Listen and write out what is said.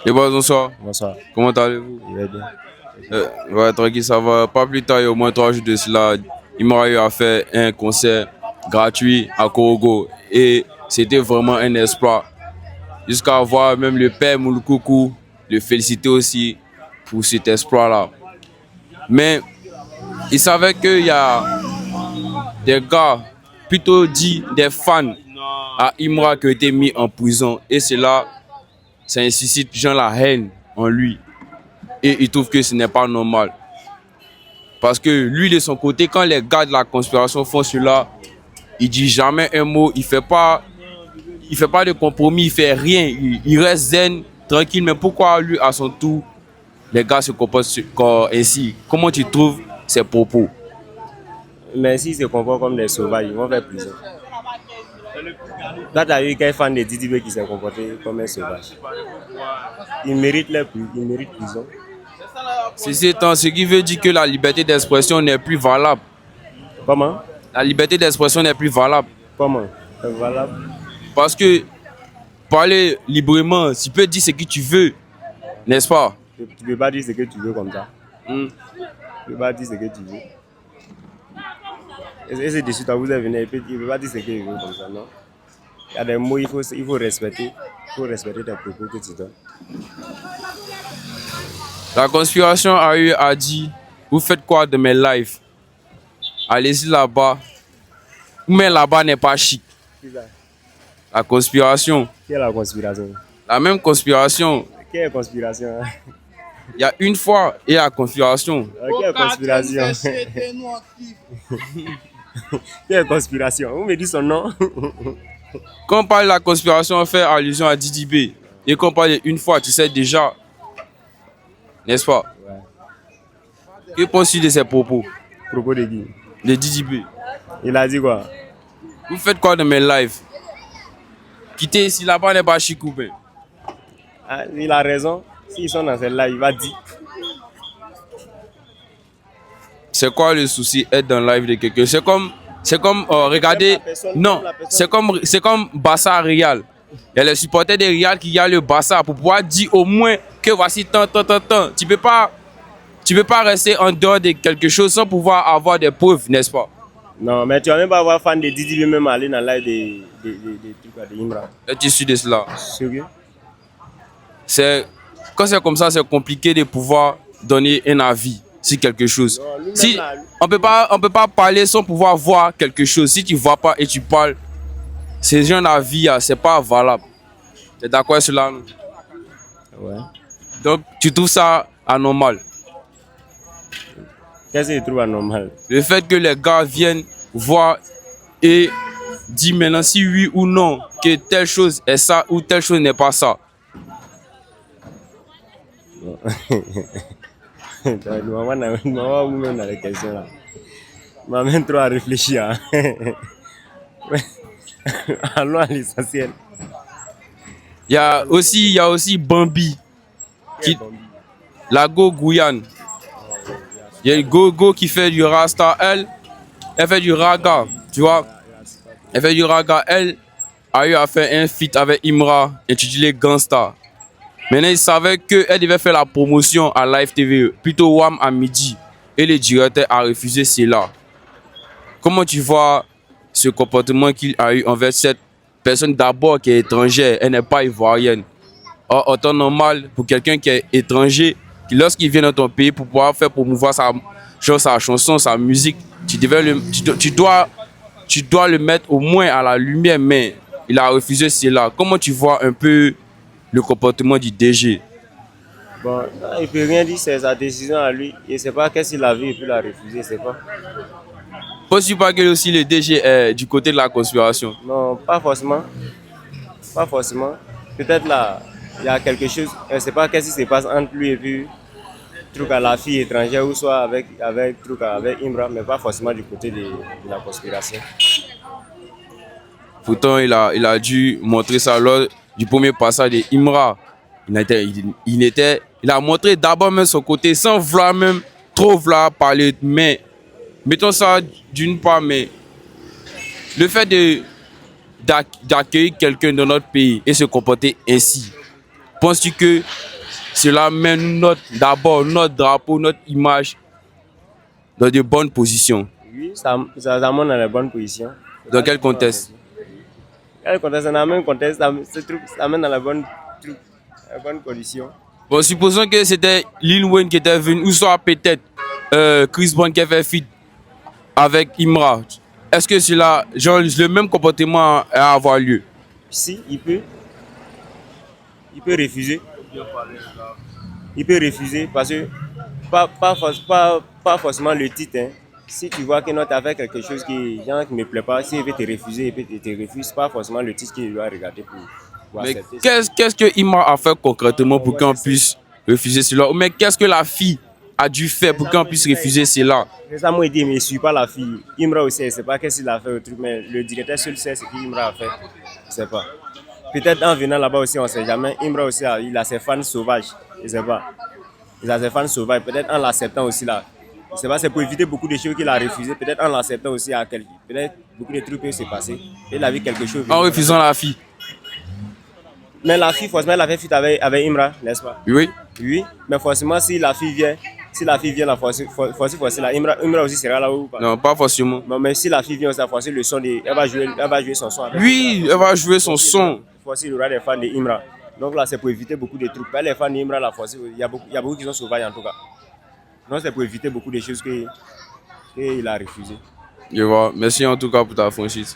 Et bonsoir. Bonsoir. Comment allez-vous? Il va bien. Ouais, tranquille, ça va. Pas plus tard, il y a au moins 3 jours de cela, il m'a eu à faire un concert gratuit à Korogo. Et c'était vraiment un espoir. Jusqu'à voir même le père Moulkoukou le féliciter aussi pour cet exploit-là. Mais il savait qu'il y a des gars, plutôt dit des fans à Imra qui ont été mis en prison. Et cela, ça incite gens la haine en lui. Et il trouve que ce n'est pas normal. Parce que lui, de son côté, quand les gars de la conspiration font cela, il dit jamais un mot, il fait pas de compromis, il fait rien, il reste zen, tranquille. Mais pourquoi lui, à son tour, les gars se comportent ainsi? Comment tu trouves ces propos? Mais s'ils se comportent comme des sauvages, ils vont faire prison. Là, tu as eu quel fan de Didi B qui s'est comporté comme un sauvage. Il mérite prison. C'est étant, ce qui veut dire que la liberté d'expression n'est plus valable. Comment? La liberté d'expression n'est plus valable. Comment? Voilà. Parce que parler librement, tu peux dire ce que tu veux, n'est-ce pas? Tu ne peux pas dire ce que tu veux comme ça. Hmm. Tu ne peux pas dire ce que tu veux. Et c'est dessus, vous êtes venu, il ne peut pas dire ce qu'il veut comme ça, non? Il y a des mots, il faut respecter. Il faut respecter tes propos que tu donnes. La conspiration a dit, vous faites quoi de mes lives? Allez-y là-bas. Mais là-bas n'est pas chic. Qui ça? La conspiration. Qui est la conspiration? La même conspiration. Quelle est conspiration? Il y a une fois et la conspiration. Quelle est conspiration? Quelle est conspiration? Vous me dites son nom? Quand on parle de la conspiration, on fait allusion à Didi B. Et quand on parle une fois, tu sais déjà. N'est-ce pas? Ouais. Que penses-tu de ces propos? Propos de qui? De Didi B. Il a dit quoi? Vous faites quoi de mes lives? Quittez ici, là-bas n'est pas chic ou bien? Ah, il a raison. S'ils sont dans celle-là, il va dire. C'est quoi le souci être dans le live de quelqu'un? C'est comme regardez, non, c'est comme Barça Real. Il y a les supporters de Real qui y a le Barça pour pouvoir dire au moins que voici tant. Tu peux pas rester en dehors de quelque chose sans pouvoir avoir des preuves, n'est-ce pas? Non, mais tu vas même pas avoir fan de Didi lui-même aller dans le live de Imra. Es-tu sûr de cela? Sérieux? Quand c'est comme ça, c'est compliqué de pouvoir donner un avis sur quelque chose. Non, Si là, on peut pas parler sans pouvoir voir quelque chose. Si tu vois pas et tu parles, c'est genre d'avis, c'est pas valable. Tu es d'accord avec cela? Non? ouais. Donc tu trouves ça anormal. Qu'est-ce que tu trouves anormal? Le fait que les gars viennent voir et disent maintenant si oui ou non que telle chose est ça ou telle chose n'est pas ça. Maman vous-même dans les questions là. Maman trop à réfléchir. Hein. Allons à l'essentiel. Il y a aussi Bambi, la Go Guyane. Il y a Gogo qui fait du Rasta, elle fait du Raga, tu vois. Elle fait du Raga, elle a eu à faire un feat avec Imra, intitulé Gangsta. Maintenant, il savait qu'elle devait faire la promotion à Live TV, plutôt WAM à midi. Et le directeur a refusé cela. Comment tu vois ce comportement qu'il a eu envers cette personne d'abord qui est étrangère, elle n'est pas ivoirienne. Or, en temps normal, pour quelqu'un qui est étranger, lorsqu'il vient dans ton pays pour pouvoir faire promouvoir sa chanson, sa musique, tu dois le mettre au moins à la lumière, mais il a refusé cela. Comment tu vois un peu le comportement du DG? Bon, il ne peut rien dire, c'est sa décision à lui. Il ne sait pas qu'est-ce qu'il a vu et puis l'a refusé, c'est pas. Penses-tu pas que aussi le DG est du côté de la conspiration? Non, pas forcément. Pas forcément. Peut-être là, il y a quelque chose, je ne sais pas qu'est-ce qui se passe entre lui et puis truc à la fille étrangère ou soit avec Imra, mais pas forcément du côté de la conspiration. Pourtant, il a dû montrer ça lors du premier passage de Imra. Il a montré d'abord même son côté sans vouloir même trop vouloir parler. Mais mettons ça d'une part, mais le fait d'accueillir quelqu'un dans notre pays et se comporter ainsi, penses-tu que cela met d'abord notre drapeau, notre image dans de bonnes positions? Oui, ça monte dans les bonnes positions. Dans quel contexte? Quel contexte? Dans le même contexte, ce truc, ça mène dans les bonnes conditions. Bon, supposons que c'était Lil Wayne qui était venu, ou soit peut-être Chris Brown qui a fait feat avec Imra. Est-ce que cela, genre, le même comportement à avoir lieu? Si, il peut refuser. Il peut refuser parce que pas forcément le titre. Hein. Si tu vois que non, tu as fait quelque chose qui ne me plaît pas, s'il veut te refuser, il te refuse, pas forcément le titre qu'il doit regarder pour Mais accepter. qu'est-ce que Imra a fait concrètement pour qu'on puisse refuser cela? Mais qu'est-ce que la fille a dû faire pour qu'on puisse refuser cela? Récemment, il dit, mais je ne suis pas la fille. Imra aussi, je ne sait pas qu'est-ce qu'il a fait au truc, mais le directeur seul sait ce qu'Imra a fait. Je ne sais pas. Peut-être en venant là-bas aussi, on ne sait jamais. Imra aussi, il a ses fans sauvages. Je ne sais pas. Il a ses fans sauvages. Peut-être en l'acceptant aussi là. Je ne sais pas, c'est pour éviter beaucoup de choses qu'il a refusé. Peut-être en l'acceptant aussi à quelqu'un. Peut-être beaucoup de trucs peuvent se passer. Il a vu quelque chose. En refusant la fille? Mais la fille, forcément, elle avait fait avec Imra, n'est-ce pas? Oui. Oui, mais forcément, si la fille vient là, forcément, là, Imra aussi sera là ou pas? Non, pas forcément. Non, mais si la fille vient, ça forcément le son elle va jouer son son avec. Oui, elle va jouer son son. Forcément, il y aura des fans de Imra. Donc là, c'est pour éviter beaucoup de trucs. Pas les fans d'Imra, là, il y a beaucoup qui sont sauvages en tout cas. Donc c'est pour éviter beaucoup de choses qu'il a refusé. Je vois. Merci en tout cas pour ta franchise.